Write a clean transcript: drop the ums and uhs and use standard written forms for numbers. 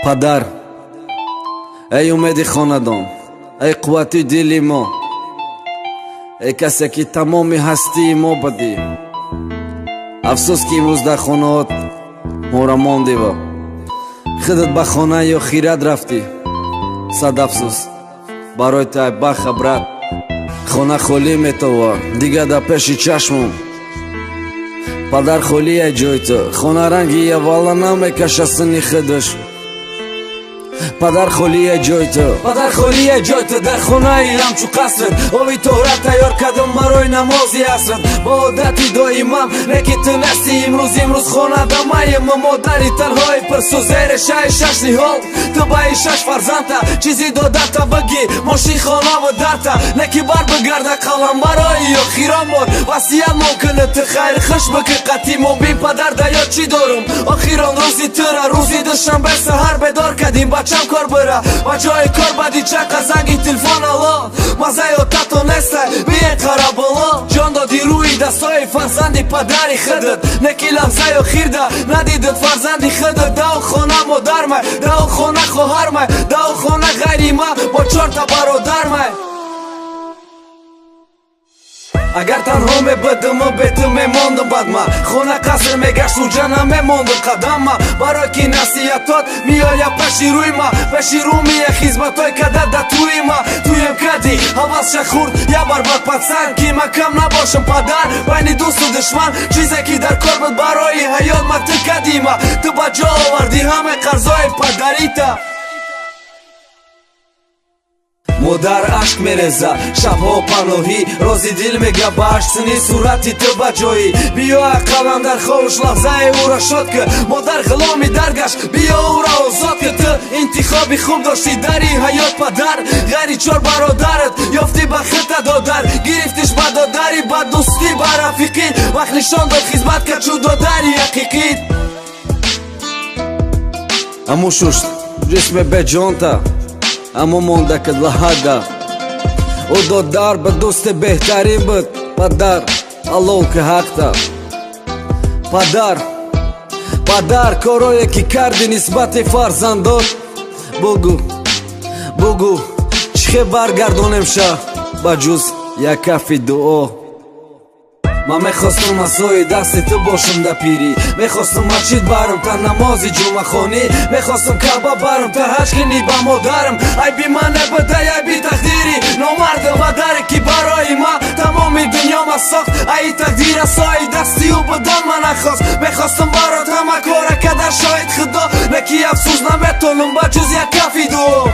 падар, эй умеди хонадон, эй қуввати дили мо, эй касе ки тамоми ҳастии мо будӣ. афсӯс ки имрӯз дар хонаот моро мондива. худат ба хона ё хират рафтӣ. сад афсӯс барои тай бахабрат. хона холӣ метова дигар дар пеши чашмам. падар холӣ ай ҷои ту, хона ранги явала намекаша синни худаш. падар холӣ ай ҷои ту, падар холӣ ай ҷои ту, дар хонаи ҳамчу қасрат. оби тоҳра тайёр кардам барои намози асрат. бо одати доимам леки ту насти имрӯз хона дамаем. модари танҳои пирсу зери шаи шаш ниҳол. ту баи шаш фарзанда чизи додата бигӣ моши хонаву дарта. леки бар бигарда қалам барои охирон бор. васият мумкина ту хайри хуш бики қатӣ мобин падар даёд чӣ дорум. охирон рӯзи тура рӯзи душанбе саҳар бедор кардим бачам кор бира. ба ҷои кор бади чақа занги телефон ало. мазаи отато нестай биен қара боло. ҷон доди рӯи дастои фарзанди падари худат. неки лаҳзаи охирда надидад фарзанди худат. дау хона модармай, дау хона хоҳармай, дау хона ғайри ма бо чорта бародармай. агар танҳо мебудиму бету мемондум бадма. хона қаср мегашту ҷана мемондум қадамма. барои ки насиҳатот меоя пеши рӯи ма. пеши рӯ мея хизматой када да туи ма. туем кади ҳавасша хурд я барбад патсанд ки ма кам набошам падар. байни дӯсту душман чизе ки дар кор буд барои ҳаёт ма ту кадима. ту ба ҷо оварди ҳамаи қарзои падарита. модар ашк мереза шабҳо паноҳӣ. рози дил мега ба ашсини сурати ту ба ҷоӣ. биё ақалам дар ховуш лаҳзаи ӯро шод ки. модар ғуломи даргашт биё ӯро озод ки. ту интихоби хуб дошти дари ҳаёт падар. ғайри чор бародарат ёфти ба хита додар. гирифтиш ба додари ба дӯстӣ ба рафиқӣ. вақт нишон дод хизмат ка чӯ додари ҳақиқӣ. аммо шушт ҷисме беҷонта аммо монда ки лаҳада. ӯ додар ба дӯсти беҳтарин буд. падар алол ки ҳақта. падар корое ки карди нисбати фарзандот. бугӯ чӣ хел баргардонем ша ба ҷуз як кафи дуо. ман мехостум асои дасти ту бошам да пирӣ. мехостум масҷид барам та намози ҷумъахонӣ. мехостум каъба барам та ҳаҷ кунӣ ба модарам. айби ман набуда айби тақдири номардам. падаре ки барои ма тамоми дунёма сохт. ай тақдир асои дасти ӯ будан ма нахост. мехостум барот ҳама кора кадар шоҳид худо. леки афсӯс наметонам ба ҷуз як кафи дуо.